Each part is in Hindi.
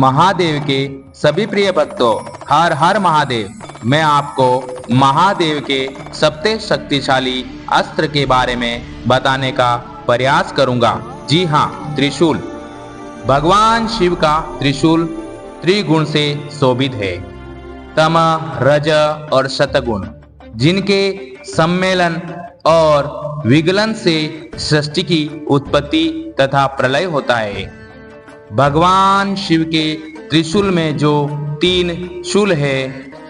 महादेव के सभी प्रिय भक्तों, हर हर महादेव। मैं आपको महादेव के सबसे शक्तिशाली अस्त्र के बारे में बताने का प्रयास करूंगा। जी हाँ, त्रिशूल। भगवान शिव का त्रिशूल त्रिगुण से शोभित है। तम, रज और सतगुण, जिनके सम्मेलन और विगलन से सृष्टि की उत्पत्ति तथा प्रलय होता है। भगवान शिव के त्रिशूल में जो 3 शूल है,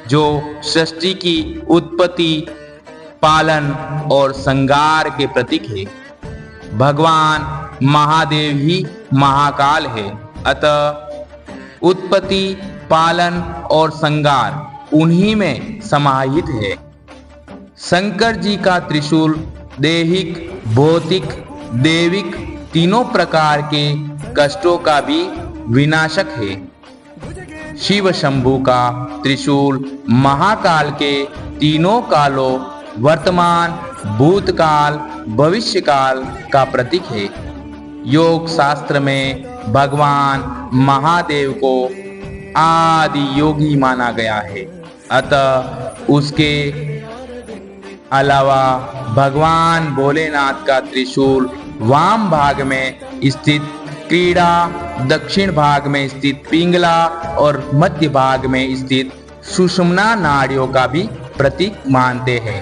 जो सृष्टि की उत्पत्ति, पालन और संहार के प्रतीक है। भगवान महादेव ही महाकाल है, अतः उत्पत्ति, पालन और संहार उन्हीं में समाहित है। शंकर जी का त्रिशूल दैहिक, भौतिक, दैविक तीनों प्रकार के कष्टों का भी विनाशक है। शिव शंभु का त्रिशूल महाकाल के तीनों कालों, वर्तमान, भूतकाल, भविष्यकाल का प्रतीक है। योग शास्त्र में भगवान महादेव को आदि योगी माना गया है, अतः उसके अलावा भगवान भोलेनाथ का त्रिशूल वाम भाग में स्थित क्रीड़ा, दक्षिण भाग में स्थित पिंगला और मध्य भाग में स्थित सुषुम्ना नाड़ियों का भी प्रतीक मानते हैं।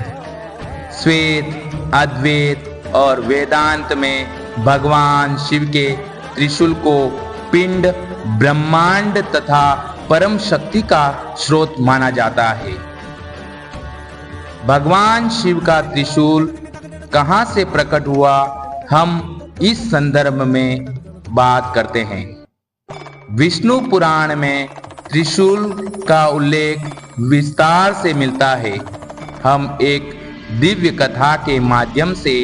श्वेत, अद्वैत और वेदांत में भगवान शिव के त्रिशूल को पिंड, ब्रह्मांड तथा परम शक्ति का स्रोत माना जाता है। भगवान शिव का त्रिशूल कहाँ से प्रकट हुआ, हम इस संदर्भ में बात करते हैं। विष्णु पुराण में त्रिशूल का उल्लेख विस्तार से मिलता है। हम एक दिव्य कथा के माध्यम से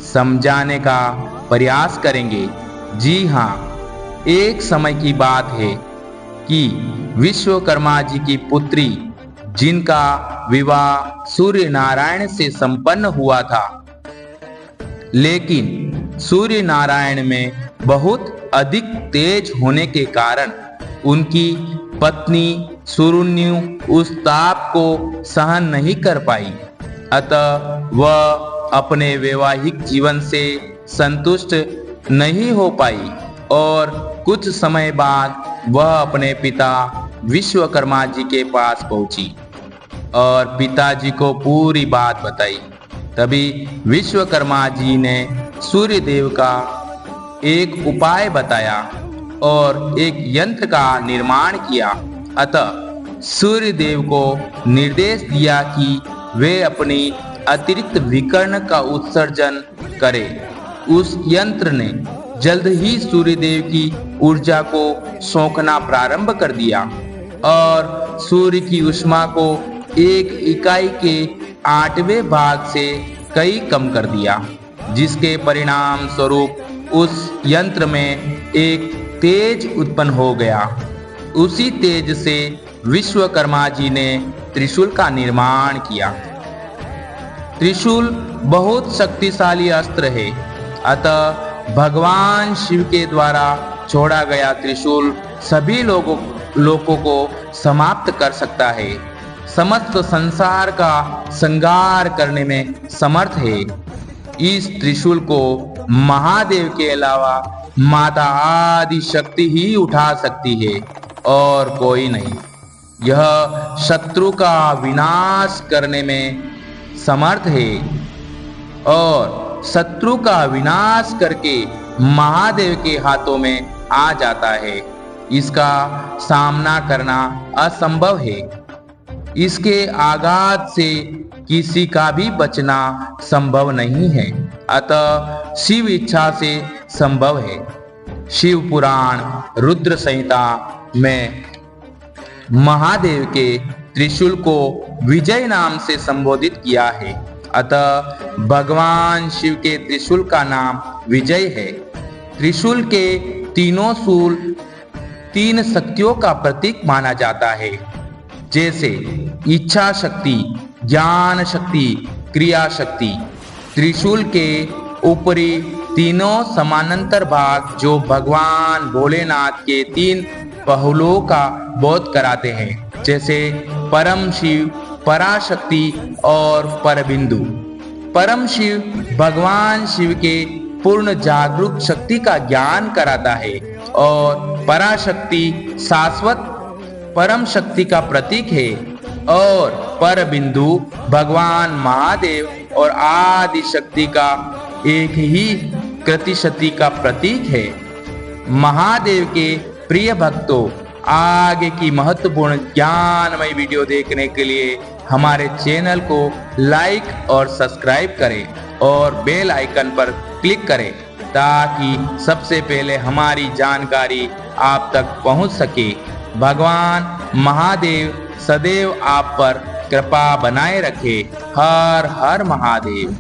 समझाने का प्रयास करेंगे। जी हाँ, एक समय की बात है कि विश्वकर्मा जी की पुत्री, जिनका विवाह सूर्य नारायण से संपन्न हुआ था, लेकिन सूर्य नारायण में बहुत अधिक तेज होने के कारण उनकी पत्नी सुरुन्यु उस ताप को सहन नहीं कर पाई। अतः वह अपने वैवाहिक जीवन से संतुष्ट नहीं हो पाई और कुछ समय बाद वह अपने पिता विश्वकर्मा जी के पास पहुंची और पिताजी को पूरी बात बताई। तभी विश्वकर्मा जी ने सूर्य देव का एक उपाय बताया और एक यंत्र का निर्माण किया। अतः सूर्य देव को निर्देश दिया कि वे अपनी अतिरिक्त विकर्ण का उत्सर्जन करें। उस यंत्र ने जल्द ही सूर्य देव की ऊर्जा को सोखना प्रारंभ कर दिया और सूर्य की ऊष्मा को 1 इकाई के 8वें भाग से कई कम कर दिया, जिसके परिणाम स्वरूप उस यंत्र में एक तेज उत्पन्न हो गया। उसी तेज से विश्वकर्मा जी ने त्रिशूल का निर्माण किया। त्रिशूल बहुत शक्तिशाली अस्त्र है, अतः भगवान शिव के द्वारा छोड़ा गया त्रिशूल सभी लोगों को समाप्त कर सकता है, समस्त संसार का संहार करने में समर्थ है। इस त्रिशूल को महादेव के अलावा माता आदि शक्ति ही उठा सकती है और कोई नहीं। यह शत्रु का विनाश करने में समर्थ है और शत्रु का विनाश करके महादेव के हाथों में आ जाता है। इसका सामना करना असंभव है। इसके आघात से किसी का भी बचना संभव नहीं है, अतः शिव इच्छा से संभव है। शिव पुराण रुद्र संहिता में महादेव के त्रिशूल को विजय नाम से संबोधित किया है, अतः भगवान शिव के त्रिशूल का नाम विजय है। त्रिशूल के तीनों शूल 3 शक्तियों का प्रतीक माना जाता है, जैसे इच्छा शक्ति, ज्ञान शक्ति, क्रिया शक्ति। त्रिशूल के ऊपरी तीनों समानांतर भाग जो भगवान भोलेनाथ के 3 पहलुओं का बोध कराते हैं, जैसे परम शिव, पराशक्ति और परबिंदु। परम शिव भगवान शिव के पूर्ण जागरूक शक्ति का ज्ञान कराता है और पराशक्ति शाश्वत परम शक्ति का प्रतीक है और परबिंदु भगवान महादेव और आदि शक्ति का एक ही कृतिशक्ति का प्रतीक है। महादेव के प्रिय भक्तों, आगे की महत्वपूर्ण ज्ञानमय वीडियो देखने के लिए हमारे चैनल को लाइक और सब्सक्राइब करें और बेल आइकन पर क्लिक करें ताकि सबसे पहले हमारी जानकारी आप तक पहुंच सके। भगवान महादेव सदैव आप पर कृपा बनाए रखे। हर हर महादेव।